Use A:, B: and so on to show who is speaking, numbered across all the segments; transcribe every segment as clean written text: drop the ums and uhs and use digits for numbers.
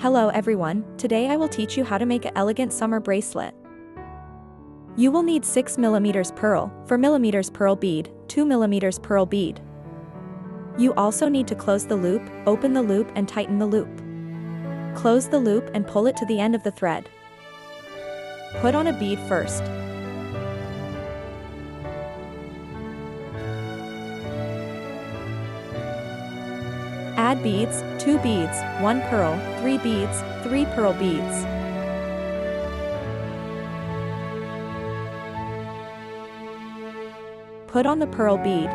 A: Hello everyone, today I will teach you how to make an elegant summer bracelet. You will need 6mm pearl, 4mm pearl bead, 2mm pearl bead. You also need to close the loop, open the loop and tighten the loop. Close the loop and pull it to the end of the thread. Put on a bead first. Add beads, 2 beads, 1 pearl, 3 beads, 3 pearl beads. Put on the pearl bead.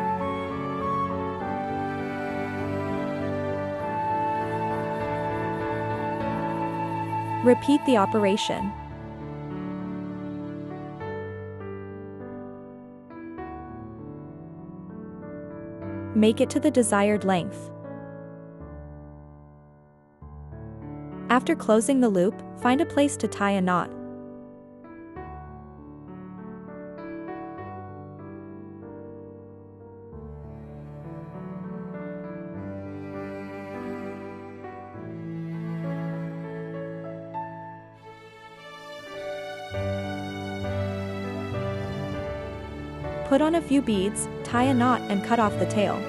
A: Repeat the operation. Make it to the desired length. After closing the loop, find a place to tie a knot. Put on a few beads, tie a knot and cut off the tail.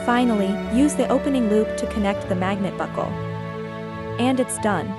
A: Finally, use the opening loop to connect the magnet buckle. And it's done.